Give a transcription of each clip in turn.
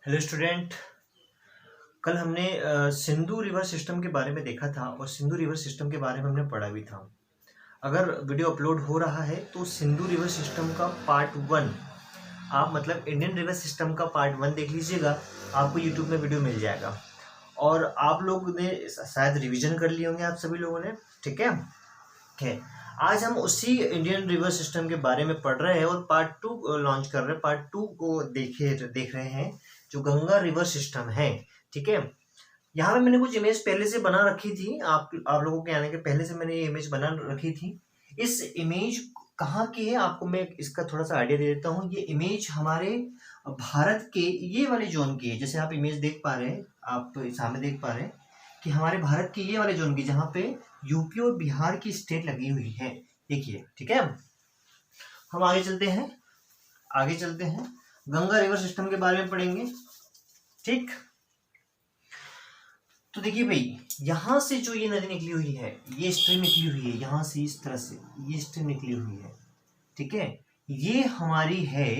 Hello student. कल हमने Sindhu river system के बारे में देखा था और सिंधु रिवर सिस्टम के बारे में हमने पढ़ा भी था। अगर वीडियो अपलोड हो रहा है तो सिंधु रिवर सिस्टम का पार्ट 1 आप मतलब इंडियन रिवर सिस्टम का पार्ट 1 देख लीजिएगा, आपको यूट्यूब में वीडियो मिल जाएगा। और आप लोग ने शायद रिवीजन कर लिए होंगे आप सभी लोगों ने, ठीक है। आज हम उसी इंडियन रिवर सिस्टम के बारे में पढ़ रहे हैं और पार्ट 2 लॉन्च कर रहे हैं। पार्ट 2 को देख रहे हैं जो गंगा रिवर सिस्टम है, ठीक है। यहाँ पे मैंने कुछ इमेज पहले से बना रखी थी, आप लोगों के आने के पहले से मैंने ये इमेज बना रखी थी। इस इमेज कहाँ की है आपको मैं इसका थोड़ा सा आइडिया दे देता हूँ। ये इमेज हमारे भारत के ये वाले जोन की है। जैसे आप इमेज देख पा रहे हैं, आप सामने देख पा रहे हैं कि हमारे भारत के ये वाले जोन की, जहाँ पे यूपी और बिहार की स्टेट लगी हुई है, देखिए, ठीक है। हम आगे चलते हैं, गंगा रिवर सिस्टम के बारे में पढ़ेंगे, ठीक। तो देखिए भाई, यहां से जो ये नदी निकली हुई है, ये स्ट्रीम निकली हुई है, यहां से इस तरह से ये स्ट्रीम निकली हुई है, ठीक है। ये हमारी है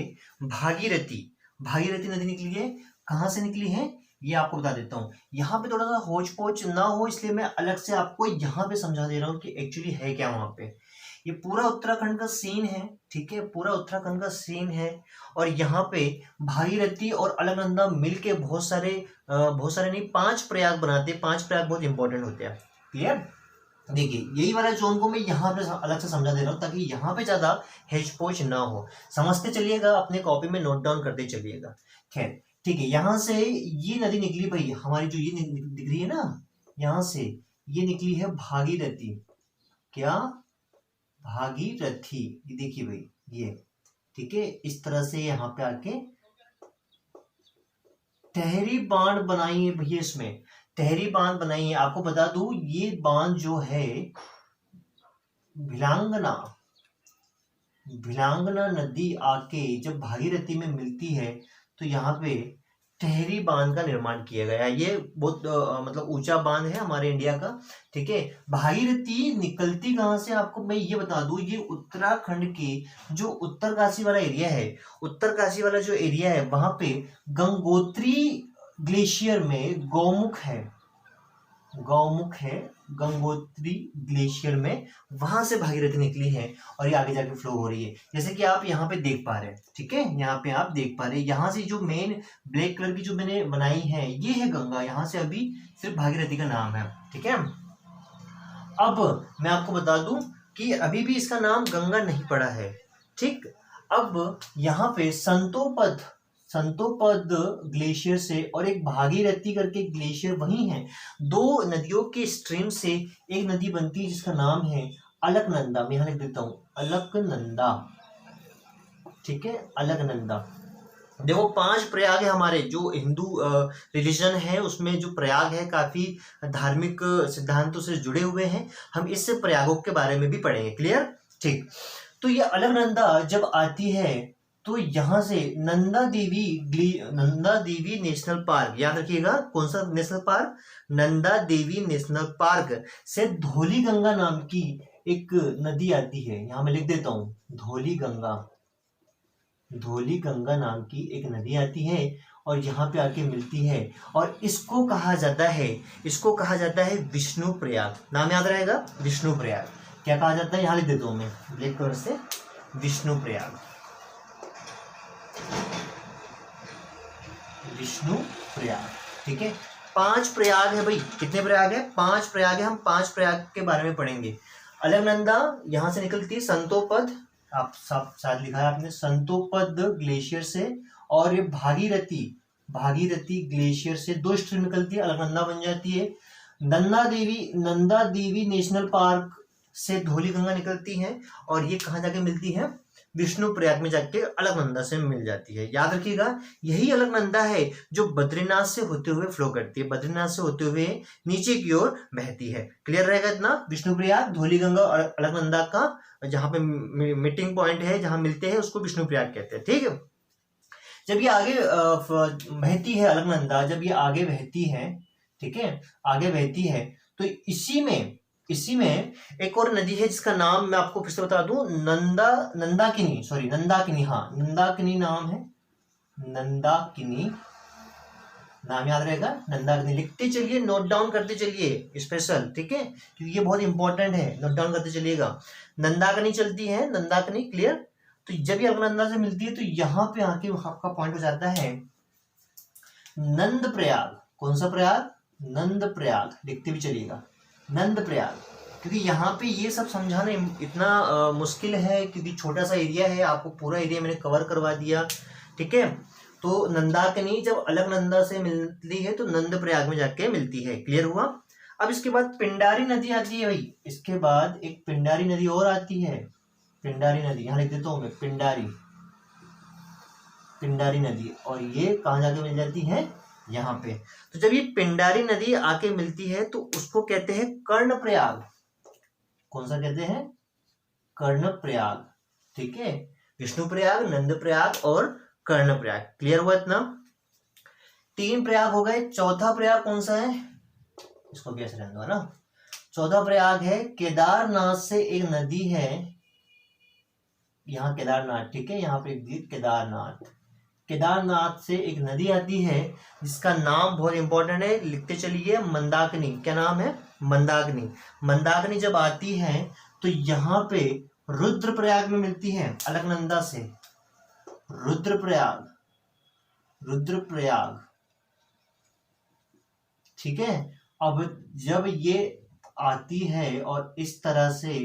भागीरथी नदी निकली है। कहां से निकली है ये आपको बता देता हूँ। यहाँ पे थोड़ा सा होच पोच ना हो इसलिए मैं अलग से आपको यहाँ पे समझा दे रहा हूँ कि एक्चुअली है क्या वहां पे। ये पूरा उत्तराखंड का सीन है, ठीक है, पूरा उत्तराखंड का सीन है। और यहाँ पे भागीरथी और अलकनंदा मिलके बहुत सारे नहीं, 5 प्रयाग बनाते हैं। 5 प्रयाग बहुत इंपॉर्टेंट होते हैं, क्लियर। देखिए, यही वाला जोन को मैं यहाँ पे अलग से समझा दे रहा हूँ ताकि यहाँ पे ज्यादा हेचपोच ना हो। समझते चलिएगा, अपने कॉपी में नोट डाउन करते चलिएगा। खैर, ठीक है। यहाँ से ये नदी निकली भाई, हमारी जो ये दिख रही है ना, यहाँ से ये निकली है भागीरथी। क्या? भागीरथी। ये देखिए भाई, ये, ठीक है। इस तरह से यहाँ पे आके टहरी बांध बनाई है भैया, इसमें टहरी बांध बनाई है। आपको बता दूं, ये बांध जो है भिलांगना नदी आके जब भागीरथी में मिलती है तो यहाँ पे टहरी बांध का निर्माण किया गया है। ये बहुत मतलब ऊंचा बांध है हमारे इंडिया का, ठीक है। भागीरथी निकलती कहाँ से आपको मैं ये बता दूं, ये उत्तराखंड के जो उत्तरकाशी वाला एरिया है, उत्तरकाशी वाला जो एरिया है वहां पे गंगोत्री ग्लेशियर में गौमुख है गंगोत्री ग्लेशियर में, वहां से भागीरथी निकली है और ये आगे जाके फ्लो हो रही है। जैसे कि आप यहाँ पे देख पा रहे हैं, ठीक है, यहाँ पे आप देख पा रहे हैं। यहाँ से जो मेन ब्लैक कलर की जो मैंने बनाई है ये है गंगा। यहाँ से अभी सिर्फ भागीरथी का नाम है, ठीक है। अब मैं आपको बता दूं कि अभी भी इसका नाम गंगा नहीं पड़ा है, ठीक। अब यहाँ पे संतोपद ग्लेशियर से और एक भागीरथी करके ग्लेशियर वही है, 2 नदियों के स्ट्रीम से एक नदी बनती है जिसका नाम है अलकनंदा। मैं यहां लिख देता हूं अलकनंदा, ठीक है, अलकनंदा। देखो, 5 प्रयाग है हमारे जो हिंदू रिलीजन है, उसमें जो प्रयाग है काफी धार्मिक सिद्धांतों से जुड़े हुए हैं। हम इससे प्रयागों के बारे में भी पढ़ेंगे, क्लियर, ठीक। तो ये अलकनंदा जब आती है तो यहां से नंदा देवी नेशनल पार्क, याद रखिएगा कौन सा national park, Nanda Devi national park से धौली गंगा नाम की एक नदी आती है। यहां मैं लिख देता हूं धौली गंगा नाम की एक नदी आती है और यहाँ पे आके मिलती है। और इसको कहा जाता है विष्णु प्रयाग। नाम याद रहेगा, विष्णु प्रयाग। क्या कहा जाता है, यहाँ लिख देता हूं मैं ब्लैक कलर से, विष्णु प्रयाग, ठीक है। 5 प्रयाग है भाई। कितने प्रयाग है? 5 प्रयाग है। हम 5 प्रयाग के बारे में पढ़ेंगे। अलकनंदा यहाँ से निकलती है संतोपद, आप शायद लिखा है आपने, संतोपद ग्लेशियर से। और ये भागीरथी ग्लेशियर से 2 स्ट्रीम निकलती है, अलकनंदा बन जाती है। नंदा देवी नेशनल पार्क से धौली गंगा निकलती है और ये कहाँ जाके मिलती है, विष्णु प्रयाग में जाके अलकनंदा से मिल जाती है। याद रखिएगा, यही अलकनंदा है जो बद्रीनाथ से होते हुए फ्लो करती है, बद्रीनाथ से होते हुए नीचे की ओर बहती है। क्लियर रहेगा इतना? विष्णु प्रयाग, धौली गंगा और अलकनंदा का जहां पे मीटिंग पॉइंट है, जहां मिलते हैं, उसको विष्णु प्रयाग कहते हैं, ठीक है। जब ये आगे बहती है अलकनंदा, जब ये आगे बहती है, ठीक है, आगे बहती है, तो इसी में एक और नदी है जिसका नाम मैं आपको फिर से बता दूं, नंदाकिनी नाम है, नंदाकिनी। नाम याद रहेगा नंदाग्नि, लिखते चलिए, नोट डाउन करते चलिए स्पेशल, ठीक है, क्योंकि ये बहुत इंपॉर्टेंट है, नोट डाउन करते चलिएगा। नंदाग्नि चलती है, नंदाग्नि, क्लियर। तो जब ये अलकनंदा से मिलती है तो यहाँ पे आके आपका पॉइंट हो जाता है नंद प्रयाग। कौन सा प्रयाग? नंद प्रयाग, लिखते भी चलिएगा नंद प्रयाग, क्योंकि यहाँ पे ये सब समझाना इतना मुश्किल है, क्योंकि छोटा सा एरिया है, आपको पूरा एरिया मैंने कवर करवा दिया, ठीक है। तो नंदाग्नि जब अलकनंदा से मिलती है तो नंद प्रयाग में जाके मिलती है, क्लियर हुआ। अब इसके बाद पिंडारी नदी आती है भाई, इसके बाद एक पिंडारी नदी और आती है, पिंडारी नदी, यहाँ लिख देता हूँ मैं, पिंडारी, पिंडारी नदी, और ये कहाँ जाके मिल जाती है? यहाँ पे। तो जब ये पिंडारी नदी आके मिलती है तो उसको कहते हैं कर्णप्रयाग। कौन सा कहते हैं? कर्णप्रयाग, ठीक है। विष्णु प्रयाग, नंद प्रयाग और कर्णप्रयाग, क्लियर हुआ इतना? 3 प्रयाग हो गए। चौथा प्रयाग कौन सा है? इसको भी ऐसे रहने दो ना। चौथा प्रयाग है केदारनाथ से एक नदी है, यहाँ केदारनाथ, ठीक है, यहाँ पे केदारनाथ, केदारनाथ से एक नदी आती है जिसका नाम बहुत इंपॉर्टेंट है, लिखते चलिए, मंदाकिनी। क्या नाम है? मंदाकिनी। मंदाकिनी जब आती है तो यहाँ पे रुद्रप्रयाग में मिलती है, अलकनंदा से रुद्रप्रयाग, रुद्रप्रयाग, ठीक है। अब जब ये आती है और इस तरह से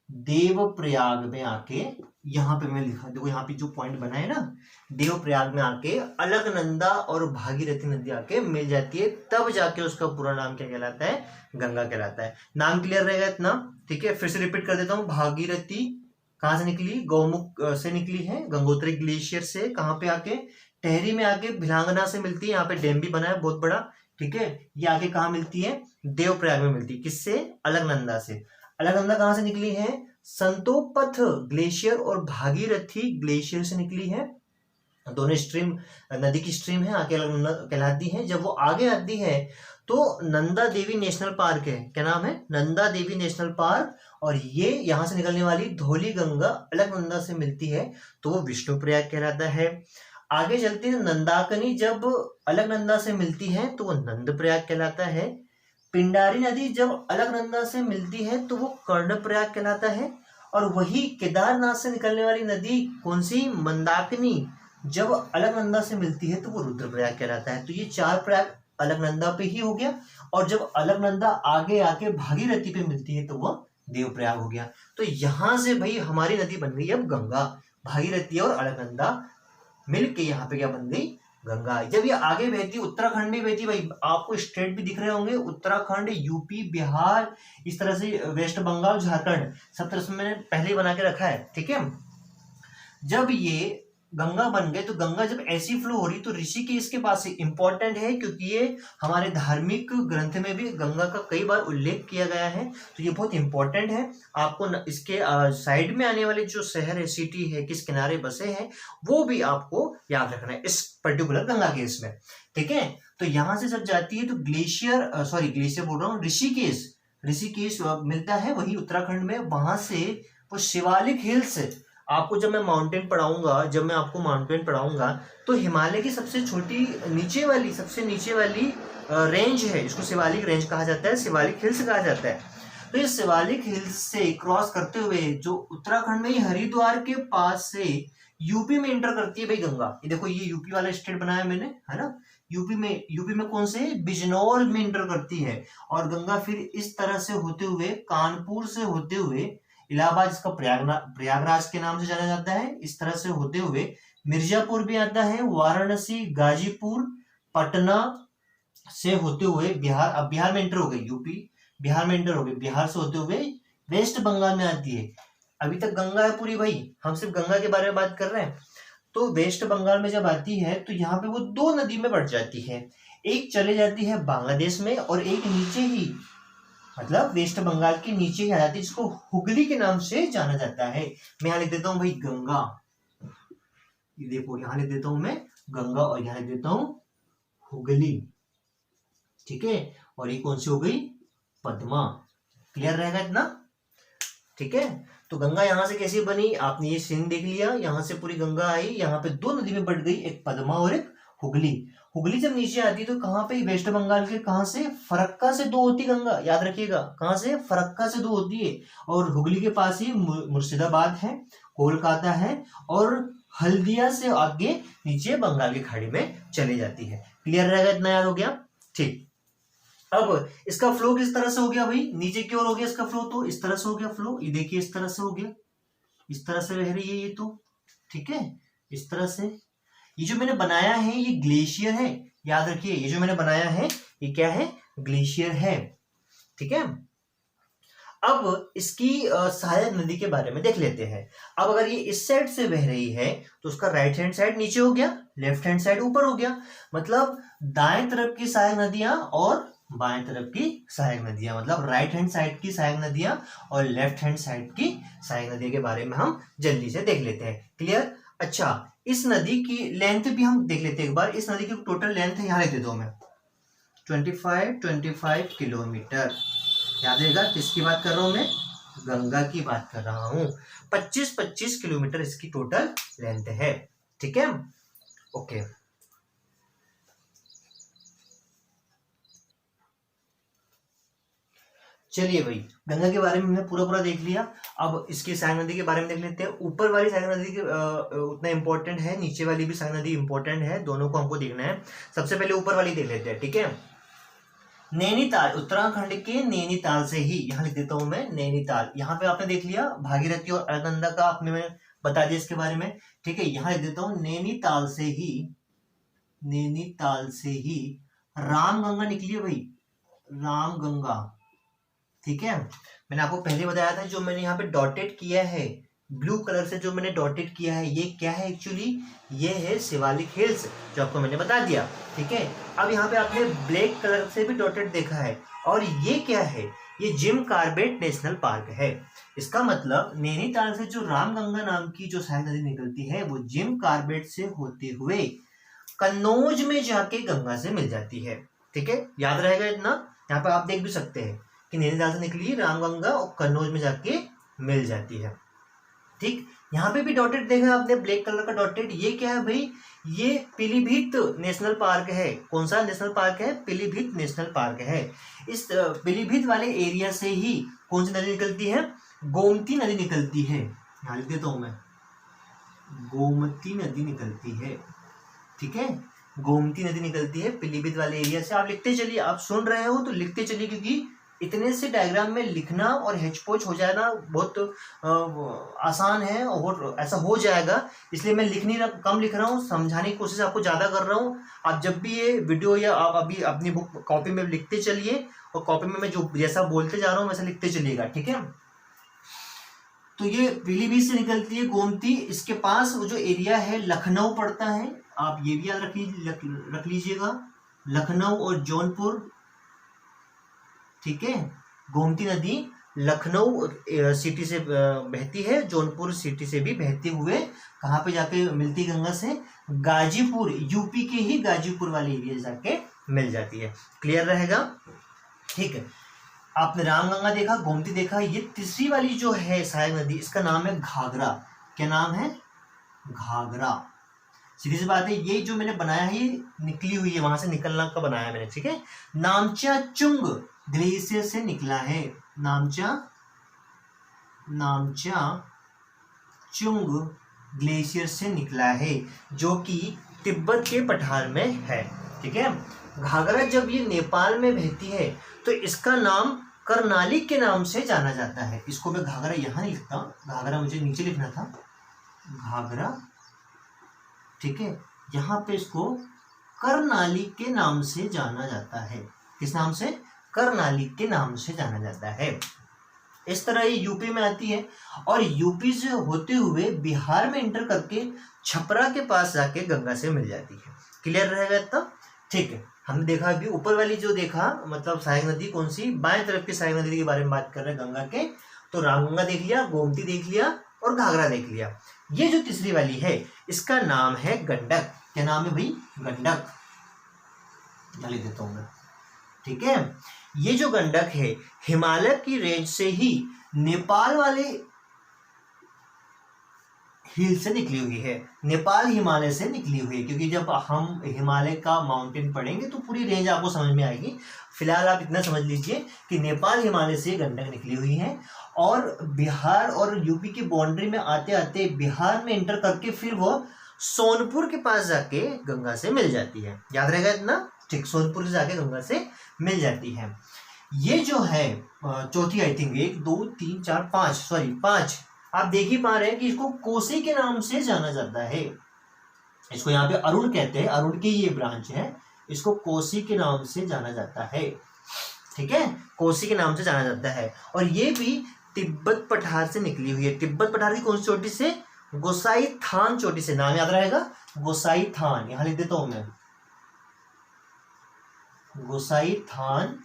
देवप्रयाग में आके, यहाँ पे मैं लिखा, देखो यहाँ पे जो पॉइंट बना है ना, देवप्रयाग में आके अलकनंदा और भागीरथी नदी आके मिल जाती है, तब जाके उसका पूरा नाम क्या कहलाता है? गंगा कहलाता है। नाम क्लियर रहेगा इतना, ठीक है। फिर से रिपीट कर देता हूँ, भागीरथी कहाँ से निकली? गौमुख से निकली है, गंगोत्री ग्लेशियर से। कहाँ पे आके? टेहरी में आके भिलांगना से मिलती है, यहाँ पे डैम भी बना है बहुत बड़ा, ठीक है। ये आके कहाँ मिलती है? देवप्रयाग में मिलती है। किससे? अलकनंदा से। अलकनंदा कहाँ से निकली है? संतोपथ ग्लेशियर और भागीरथी ग्लेशियर से निकली है। दोनों स्ट्रीम नदी की स्ट्रीम है, आके अलकनंदा कहलाती है। जब वो आगे आती है तो नंदा देवी नेशनल पार्क है। क्या नाम है? Nanda Devi national park. और ये यहाँ से निकलने वाली धौली गंगा अलकनंदा से मिलती है तो वो विष्णु प्रयाग कहलाता है। आगे चलते हैं, नंदाकिनी जब अलकनंदा से मिलती है तो वो नंद प्रयाग कहलाता है। पिंडारी नदी जब अलकनंदा से मिलती है तो वो कर्णप्रयाग कहलाता है। और वही केदारनाथ से निकलने वाली नदी कौन सी? मंदाकिनी, जब अलकनंदा से मिलती है तो वो रुद्रप्रयाग कहलाता है। तो ये 4 प्रयाग अलकनंदा पे ही हो गया। और जब अलकनंदा आगे आके भागीरथी पे मिलती है तो वो देवप्रयाग हो गया। तो यहाँ से भाई हमारी नदी बन गई अब गंगा। भागीरथी और अलकनंदा मिलके यहाँ पे क्या बन गई? गंगा। जब ये आगे बहती, उत्तराखंड में बहती, भाई आपको स्टेट भी दिख रहे होंगे, उत्तराखंड, यूपी, बिहार, इस तरह से वेस्ट बंगाल, झारखंड, सब तरह से मैंने पहले ही बना के रखा है, ठीक है। जब ये गंगा बन गए तो गंगा जब ऐसी फ्लो हो रही तो ऋषिकेश के पास इंपॉर्टेंट है, क्योंकि ये हमारे धार्मिक ग्रंथ में भी गंगा का कई बार उल्लेख किया गया है, तो ये बहुत इंपॉर्टेंट है। आपको इसके साइड में आने वाले जो शहर है, सिटी है, किस किनारे बसे हैं, वो भी आपको याद रखना है इस पर्टिकुलर गंगा केस में, ठीक है। तो यहाँ से जब जाती है तो ग्लेशियर बोल रहा हूँ, ऋषिकेश मिलता है वही उत्तराखंड में। वहां से वो शिवालिक हिल्स, आपको जब मैं आपको माउंटेन पढ़ाऊंगा तो हिमालय की सबसे नीचे वाली रेंज है, इसको शिवालिक रेंज कहा जाता है, शिवालिक हिल्स कहा जाता है। तो ये शिवालिक हिल्स से क्रॉस करते हुए जो उत्तराखंड में हरिद्वार के पास से यूपी में एंटर करती है भाई गंगा। ये देखो, ये यूपी वाला स्टेट बनाया मैंने, है ना। यूपी में कौन से? बिजनौर में एंटर करती है। और गंगा फिर इस तरह से होते हुए, कानपुर से होते हुए इलाहाबाद, जिसका प्रयागराज के नाम से जाना जाता है, इस तरह से होते हुए मिर्जापुर भी आता है, वाराणसी, गाजीपुर, पटना से होते हुए बिहार, अब बिहार में एंटर हो गई, यूपी बिहार में एंटर हो गई, बिहार से होते हुए वेस्ट बंगाल में आती है। अभी तक गंगा है पूरी भाई, हम सिर्फ गंगा के बारे में बात कर रहे हैं। तो वेस्ट बंगाल में जब आती है तो यहाँ पे वो 2 नदी में बढ़ जाती है, एक चले जाती है बांग्लादेश में और एक नीचे ही, मतलब वेस्ट बंगाल के नीचे ही आ जाती है, जिसको हुगली के नाम से जाना जाता है। मैं यहाँ लिख देता हूँ भाई गंगा, ये देखो यहाँ लिख देता हूं मैं गंगा और यहाँ लिख देता हूं हुगली, ठीक है। और ये कौन सी हो गई? पद्मा। क्लियर रहेगा इतना, ठीक है। तो गंगा यहां से कैसे बनी? आपने ये सीन देख लिया, यहां से पूरी गंगा आई, यहाँ पे 2 नदी में बढ़ गई, एक पद्मा और एक हुगली। हुगली जब नीचे आती है तो कहाँ पे, वेस्ट बंगाल के कहाँ से, फरक्का से दो होती गंगा, याद रखिएगा, कहाँ से, फरक्का से दो होती है। और हुगली के पास ही मुर्शिदाबाद है, कोलकाता है, और हल्दिया से आगे नीचे बंगाल की खाड़ी में चली जाती है। क्लियर रहेगा, इतना याद हो गया, ठीक। अब इसका फ्लो किस तरह से हो गया भाई, नीचे की ओर हो गया इसका फ्लो, तो इस तरह से हो गया फ्लो, ये देखिए इस तरह से हो गया, इस तरह से बह रही है ये तो, ठीक है, इस तरह से। ये जो मैंने बनाया है ये ग्लेशियर है, याद रखिए, ये जो मैंने बनाया है ये क्या है, ग्लेशियर है, ठीक है। अब इसकी सहायक नदी के बारे में देख लेते हैं। अब अगर ये इस साइड से बह रही है तो उसका राइट हैंड साइड नीचे हो गया, लेफ्ट हैंड साइड ऊपर हो गया, मतलब दाएं तरफ की सहायक नदियां और बाएं तरफ की सहायक नदियां, मतलब राइट हैंड साइड की सहायक नदियां और लेफ्ट हैंड साइड की सहायक नदियों के बारे में हम जल्दी से देख लेते हैं। क्लियर। अच्छा, इस नदी की लेंथ भी हम देख लेते हैं एक बार। इस नदी की टोटल लेंथ है, यहाँ लिख देता हूं मैं, 25 किलोमीटर। याद रहेगा किसकी बात कर रहा हूं मैं, गंगा की बात कर रहा हूं। 25 किलोमीटर इसकी टोटल लेंथ है, ठीक है, ओके। चलिए भाई, गंगा के बारे में हमने पूरा देख लिया। अब इसकी सहायक नदी के बारे में देख लेते हैं। ऊपर वाली सहायक नदी के उतना इंपॉर्टेंट है, नीचे वाली भी सहायक नदी इंपॉर्टेंट है, दोनों को हमको देखना है। सबसे पहले ऊपर वाली देख लेते हैं, ठीक है। नैनीताल, उत्तराखंड के नैनीताल से ही, यहाँ लिख देता हूं मैं नैनीताल। यहाँ पे आपने देख लिया भागीरथी और अलकनंदा का आपने मैं बता दिया इसके बारे में, ठीक है। यहाँ लिख देता हूँ नैनीताल से ही, नैनीताल से ही रामगंगा निकली है भाई, रामगंगा, ठीक है। मैंने आपको पहले बताया था, जो मैंने यहाँ पे डॉटेड किया है ब्लू कलर से, जो मैंने डॉटेड किया है ये क्या है एक्चुअली, ये है शिवालिक हिल्स, जो आपको मैंने बता दिया, ठीक है। अब यहाँ पे आपने ब्लैक कलर से भी डॉटेड देखा है, और ये क्या है, ये जिम कॉर्बेट नेशनल पार्क है। इसका मतलब नैनीताल से जो रामगंगा नाम की जो सहायक नदी निकलती है वो जिम कॉर्बेट से होते हुए कन्नौज में जाके गंगा से मिल जाती है, ठीक है। याद रहेगा इतना। यहाँ पे आप देख भी सकते हैं कि नैनीताल से निकली रामगंगा और कन्नौज में जाके मिल जाती है, ठीक। यहाँ पे भी डॉटेड देखा आपने, ब्लैक कलर का डॉटेड, ये क्या है भाई, ये पीलीभीत नेशनल पार्क है। कौन सा नेशनल पार्क है, पीलीभीत नेशनल पार्क है। इस पीलीभीत वाले एरिया से ही कौन सी नदी निकलती है, गोमती नदी निकलती है। यहाँ लिख देता हूं मैं, गोमती नदी निकलती है, ठीक है। गोमती नदी निकलती है पीलीभीत वाले एरिया से। आप लिखते चलिए, आप सुन रहे हो तो लिखते चलिए, क्योंकि इतने से डायग्राम में लिखना और हेचपोच हो जाना बहुत आसान है, और ऐसा हो जाएगा, इसलिए मैं कम लिख रहा हूँ, समझाने की कोशिश आपको ज़्यादा कर रहा हूँ। आप जब भी ये वीडियो या आप अभी अपनी बुक कॉपी में लिखते चलिए, और कॉपी में मैं जो जैसा बोलते जा रहा हूँ वैसा लिखते चलिएगा, ठीक है। तो ये पीलीभीत से निकलती है गोमती, इसके पास वो जो एरिया है लखनऊ पड़ता है, आप ये भी याद रख लीजिएगा, लखनऊ और जौनपुर, ठीक है। गोमती नदी लखनऊ सिटी से बहती है, जौनपुर सिटी से भी बहते हुए कहाँ पे जाके मिलती है गंगा से, गाजीपुर, यूपी के ही गाजीपुर वाले एरिया जाके मिल जाती है। क्लियर रहेगा, ठीक है। आपने रामगंगा देखा, गोमती देखा, ये तीसरी वाली जो है सहायक नदी, इसका नाम है घाघरा। क्या नाम है, घाघरा। सीधी सी बात है, ये जो मैंने बनाया है ये निकली हुई है, वहां से निकलना का बनाया मैंने, ठीक है। नामचा चुंग ग्लेशियर से निकला है, नामचा चुंग ग्लेशियर से निकला है, जो कि तिब्बत के पठार में है, ठीक है। घाघरा जब ये नेपाल में बहती है तो इसका नाम करनाली के नाम से जाना जाता है। इसको मैं घाघरा यहाँ नहीं लिखता, घाघरा मुझे नीचे लिखना था, घाघरा, ठीक है। यहाँ पे इसको करनाली के नाम से जाना जाता है। किस नाम से, करनाली के नाम से जाना जाता है। इस तरह ये यूपी में आती है, और यूपी से होते हुए बिहार में एंटर करके छपरा के पास जाके गंगा से मिल जाती है। क्लियर रहेगा इतना, ठीक है। हमने देखा अभी ऊपर वाली जो देखा, मतलब सहायक नदी कौन सी, बाएं तरफ की सहायक नदी के बारे में बात कर रहे हैं गंगा के, तो रामगंगा देख लिया, गोमती देख लिया और घाघरा देख लिया। ये जो तीसरी वाली है इसका नाम है गंडक। क्या नाम है भाई, गंडक, लिख देता हूं मैं, ठीक है। ये जो गंडक है हिमालय की रेंज से ही नेपाल वाले हिल से निकली हुई है, नेपाल हिमालय से निकली हुई है, क्योंकि जब हम हिमालय का माउंटेन पढ़ेंगे तो पूरी रेंज आपको समझ में आएगी। फिलहाल आप इतना समझ लीजिए कि नेपाल हिमालय से गंडक निकली हुई है और बिहार और यूपी की बाउंड्री में आते आते बिहार में एंटर करके फिर वो सोनपुर के पास जाके गंगा से मिल जाती है। याद रहेगा इतना, ठीक, सोनपुर से जाके गंगा से मिल जाती है। ये जो है चौथी, आई थिंक 1 2 3 4 5, सॉरी 5, आप देख ही पा रहे हैं कि इसको कोसी के नाम से जाना जाता है। इसको यहाँ पे अरुण कहते हैं, अरुण की ये ब्रांच है, इसको कोसी के नाम से जाना जाता है। ठीक है, कोसी के नाम से जाना जाता है। और ये भी तिब्बत पठार से निकली हुई है। तिब्बत पठार की कौन सी चोटी से? गोसाई थान चोटी से। नाम याद रहेगा, गोसाई थान, यहां लिख देता हूं मैं, गोसाई थान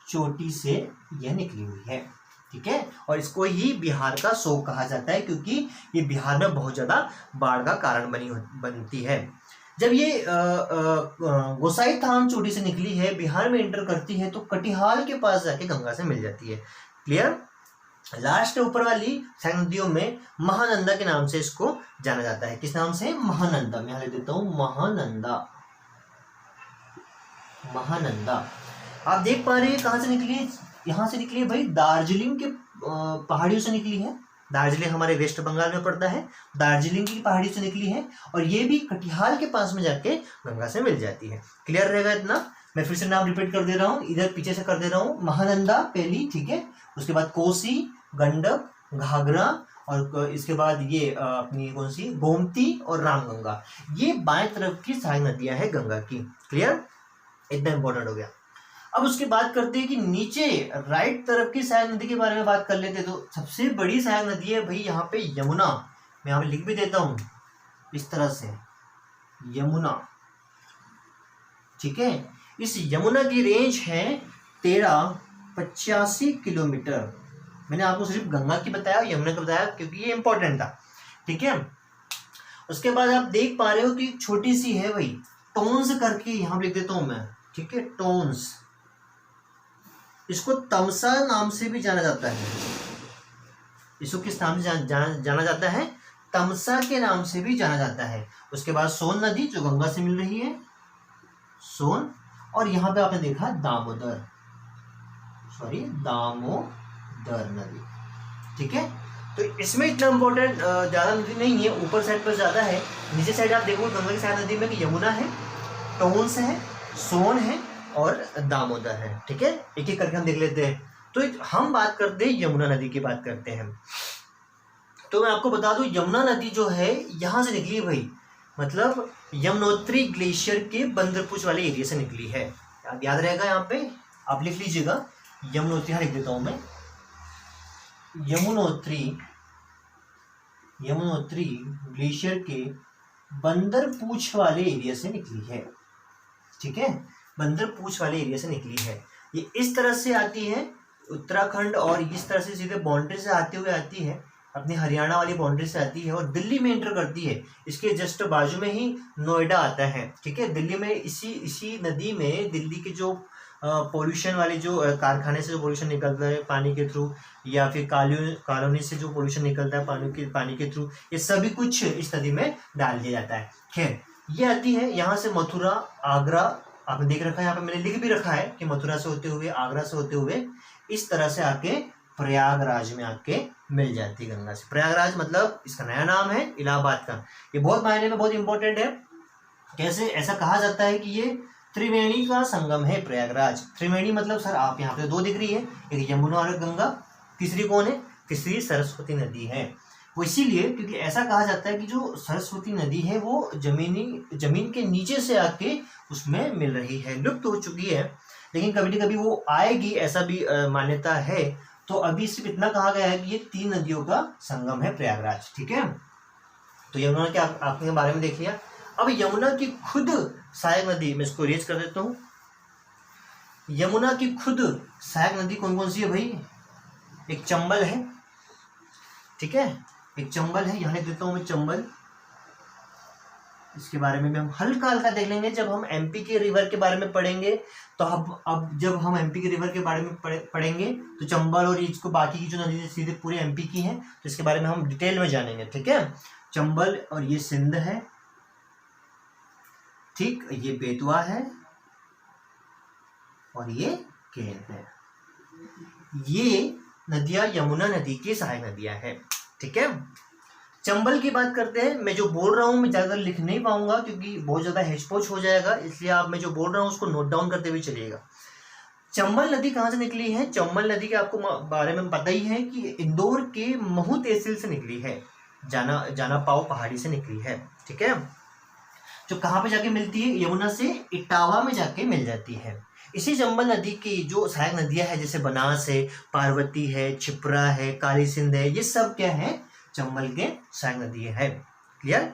चोटी से यह निकली हुई है। ठीक है, और इसको ही बिहार का शोक कहा जाता है, क्योंकि ये बिहार में बहुत ज्यादा बाढ़ का कारण बनती है। जब ये गोसाई थान चोटी से निकली है, बिहार में एंटर करती है, तो कटिहार के पास जाके गंगा से मिल जाती है। क्लियर? लास्ट ऊपर वाली सहायक नदियों में महानंदा के नाम से इसको जाना जाता है। किस नाम से? महानंदा। मैं यहां लिख देता हूं महानंदा, महानंदा। आप देख पा रहे हैं कहां से निकली है? यहां से निकली है भाई, दार्जिलिंग के पहाड़ियों से निकली है। दार्जिलिंग हमारे वेस्ट बंगाल में पड़ता है, दार्जिलिंग की पहाड़ी से निकली है और ये भी कटिहार के पास में जाके गंगा से मिल जाती है। क्लियर रहेगा इतना? मैं फिर से नाम रिपीट कर दे रहा हूँ, इधर पीछे से कर दे रहा हूँ। महानंदा पहली, ठीक है, उसके बाद कोसी, गंडक, घाघरा और इसके बाद ये अपनी कौन सी, गोमती और रामगंगा। ये बाएं तरफ की सहायक नदियां हैं गंगा की। क्लियर? इतना इंपॉर्टेंट हो गया। अब उसकी बात करते हैं कि नीचे राइट तरफ की सहायक नदी के बारे में बात कर लेते हैं। तो सबसे बड़ी सहायक नदी है भाई यहाँ पे यमुना। मैं यहाँ पे लिख भी देता हूँ इस तरह से, यमुना। ठीक है, इस यमुना की रेंज है 1385 किलोमीटर। मैंने आपको सिर्फ गंगा की बताया, यमुना का बताया क्योंकि ये इंपॉर्टेंट था। ठीक है, उसके बाद आप देख पा रहे हो कि छोटी सी है भाई, टोन्स करके यहाँ लिख देता हूं मैं। ठीक है, टोन्स, इसको तमसा नाम से भी जाना जाता है। इसको किस नाम से जाना जाता है? तमसा के नाम से भी जाना जाता है। उसके बाद सोन नदी जो गंगा से मिल रही है, सोन, और यहाँ पे आपने देखा दामोदर, सॉरी दामोदर नदी। ठीक है, तो इसमें इतना इम्पोर्टेंट ज्यादा नदी नहीं है, ऊपर साइड पर ज्यादा है। नीचे साइड आप देखो गंगा की साइड नदी में कि यमुना है, टोन्स है, सोन है और दामोदर है। ठीक है, एक एक करके हम देख लेते हैं। तो हम बात करते हैं यमुना नदी की बात करते हैं। तो मैं आपको बता दूं, यमुना नदी जो है यहां से निकली भाई, मतलब यमुनोत्री ग्लेशियर के बंदरपुच वाले एरिया से निकली है। याद रहेगा, यहाँ पे आप लिख लीजिएगा, यमुनोत्री, यहाँ लिख देता हूं मैं, यमुनोत्री ग्लेशियर के बंदरपूछ वाले एरिया से निकली है। ठीक है, बंदरपूछ वाले एरिया से निकली है। ये इस तरह से आती है उत्तराखंड और इस तरह से सीधे बाउंड्री से आते हुए आती है, अपनी हरियाणा वाली बाउंड्री से आती है और दिल्ली में एंटर करती है। इसके जस्ट बाजू में ही नोएडा आता है। ठीक है, दिल्ली में इसी नदी में दिल्ली के जो पोल्यूशन वाले जो कारखाने से जो पोल्यूशन निकलता है पानी के थ्रू, या फिर कॉलोनी से जो पोल्यूशन निकलता है पानी के थ्रू, ये सभी कुछ इस नदी में डाल दिया जाता है। खैर, ये आती है यहाँ से मथुरा, आगरा, आपने देख रखा है, यहाँ पे मैंने लिख भी रखा है कि मथुरा से होते हुए, आगरा से होते हुए इस तरह से आके प्रयागराज में आके मिल जाती है गंगा से। प्रयागराज मतलब इसका नया नाम है इलाहाबाद का। ये बहुत मायने में बहुत इंपॉर्टेंट है। कैसे? ऐसा कहा जाता है कि ये त्रिवेणी का संगम है प्रयागराज। त्रिवेणी मतलब सर आप यहाँ पे 2 दिख रही है, एक यमुना और गंगा, तीसरी कौन है? तीसरी सरस्वती नदी है। वो इसीलिए क्योंकि ऐसा कहा जाता है कि जो सरस्वती नदी है वो जमीन के नीचे से आके उसमें मिल रही है, लुप्त हो चुकी है, लेकिन कभी न कभी वो आएगी, ऐसा भी मान्यता है। तो अभी सिर्फ इतना कहा गया है कि ये 3 नदियों का संगम है प्रयागराज। ठीक है, तो यमुना के आपने बारे में देख लिया। अब यमुना की खुद सहायक नदी, मैं इसको रेज कर देता हूँ। यमुना की खुद सहायक नदी कौन कौन सी है भाई? एक चंबल है, ठीक है, एक चंबल है, यहाँ लिख देता हूँ मैं चंबल। इसके बारे में भी हम हल्का हल्का देख लेंगे जब हम एमपी के रिवर के बारे में पढ़ेंगे। तो अब जब हम एमपी के रिवर के बारे में पढ़ेंगे तो चंबल और इसको बाकी की जो नदी सीधे पूरे एमपी की हैं, तो इसके बारे में हम डिटेल में जानेंगे। ठीक है, चंबल और ये सिंध है, ठीक, ये बेतवा है और ये केन है। ये नदियां यमुना नदी की सहायक नदियां हैं, ठीक है। चंबल की बात करते हैं। मैं जो बोल रहा हूँ मैं ज़्यादा लिख नहीं पाऊंगा क्योंकि बहुत ज़्यादा हेचपोच हो जाएगा, इसलिए आप मैं जो बोल रहा हूँ उसको नोट डाउन करते हुए चलिएगा। चंबल नदी कहाँ से निकली है? चंबल नदी के आपको बारे में पता ही है कि इंदौर के महू तहसील से निकली है, जाना पाओ पहाड़ी से निकली है, ठीक है। जो कहाँ पे जाके मिलती है? यमुना से इटावा में जाके मिल जाती है। इसी चंबल नदी की जो सहायक नदियां हैं जैसे बनास है, पार्वती है, छिप्रा है, काली सिंध है, ये सब क्या है? चंबल के सहायक नदियां है। क्लियर?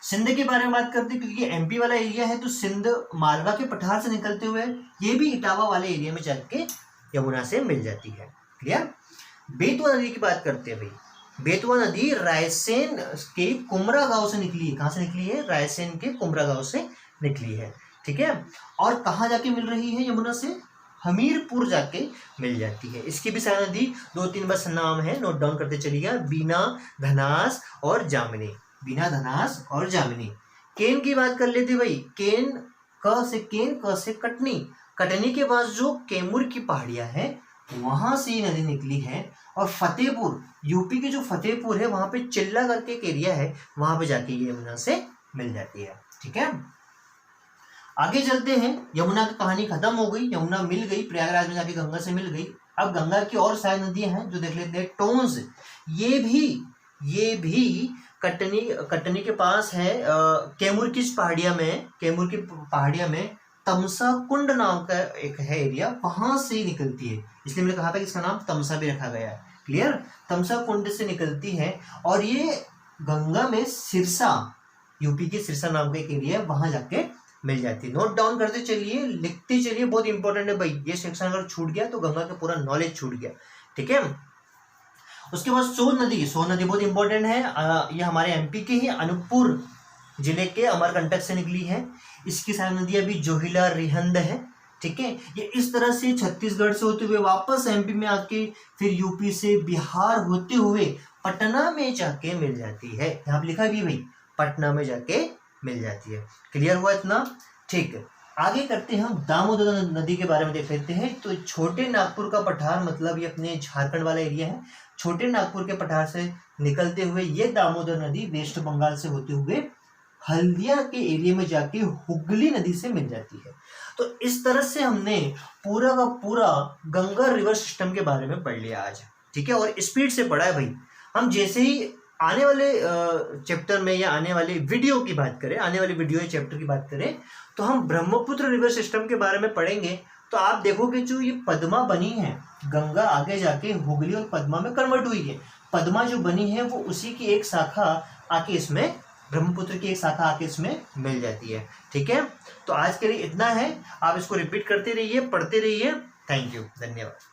सिंध के बारे में बात करते हैं क्योंकि ये एमपी वाला एरिया है, तो सिंध मालवा के पठार से निकलते हुए ये भी इटावा वाले एरिया में जाके यमुना से मिल जाती है। क्लियर? बेतवा नदी की बात करते हैं भाई। बेतवा नदी रायसेन के कुमरा गांव से निकली है। कहाँ से निकली है? रायसेन के कुमरा गांव से निकली है, ठीक है। और कहाँ जाके मिल रही है? यमुना से हमीरपुर जाके मिल जाती है। इसकी भी सहायक नदी 2-3 बस नाम है, नोट डाउन करते चलिएगा, बीना, धनास और जामिनी। बीना, धनास और जामिनी। केन की बात कर लेते भाई। केन, क से केन, क से कटनी। कटनी के पास जो कैमूर की पहाड़ियां हैं वहां से ये नदी निकली है। और फतेहपुर, यूपी के जो फतेहपुर है वहां पे चिल्ला करके एक एरिया है, वहां पे जाके ये यमुना से मिल जाती है, ठीक है। आगे चलते हैं। यमुना की कहानी खत्म हो गई, यमुना मिल गई, प्रयागराज में जाके गंगा से मिल गई। अब गंगा की और सहायक नदियां हैं जो देख लेते हैं। टोंस, ये भी कटनी के पास है। कैमूर की पहाड़ियां में तमसा कुंड नाम का एक है एरिया, वहां से निकलती है, इसलिए मैंने कहा था कि इसका नाम तमसा भी रखा गया है। क्लियर? तमसा कुंड से निकलती है और ये गंगा में सिरसा, यूपी के सिरसा नाम का एक एरिया है, वहां जाके मिल जाती है। नोट डाउन करते चलिए, लिखते चलिए, बहुत इंपॉर्टेंट है भाई। ये सेक्शन अगर छूट गया तो गंगा का पूरा नॉलेज छूट गया, ठीक है। उसके बाद सोन नदी बहुत इंपॉर्टेंट है। ये हमारे एमपी के ही अनूपपुर जिले के अमरकंटक से निकली है। इसकी सहायक नदियां भी जोहिला, रिहंद है, ठीक है। ये इस तरह से छत्तीसगढ़ से होते हुए वापस एमपी में आके फिर यूपी से बिहार होते हुए पटना में जाके मिल जाती है। यहाँ पे लिखा भी भाई, पटना में जाके मिल जाती है। क्लियर हुआ इतना? ठीक। आगे करते हैं हम दामोदर नदी के बारे में देख लेते हैं। तो छोटे नागपुर का पठार, मतलब ये अपने झारखंड वाला एरिया है, छोटे नागपुर के पठार से निकलते हुए ये दामोदर नदी वेस्ट बंगाल से होते हुए हल्दिया के एरिया में जाके हुगली नदी से मिल जाती है। तो इस तरह से हमने पूरा का पूरा गंगा रिवर सिस्टम के बारे में पढ़ लिया आज, ठीक है। और स्पीड से पढ़ा है भाई। हम जैसे ही आने वाले चैप्टर में या आने वाले वीडियो की बात करें, आने वाले वीडियो या चैप्टर की बात करें, तो हम ब्रह्मपुत्र रिवर सिस्टम के बारे में पढ़ेंगे। तो आप देखोगे जो ये पद्मा बनी है, गंगा आगे जाके हुगली और पद्मा में कन्वर्ट हुई है। पद्मा जो बनी है वो उसी की एक शाखा आके इसमें, ब्रह्मपुत्र की एक शाखा आके इसमें मिल जाती है, ठीक है। तो आज के लिए इतना है। आप इसको रिपीट करते रहिए, पढ़ते रहिए। थैंक यू, धन्यवाद।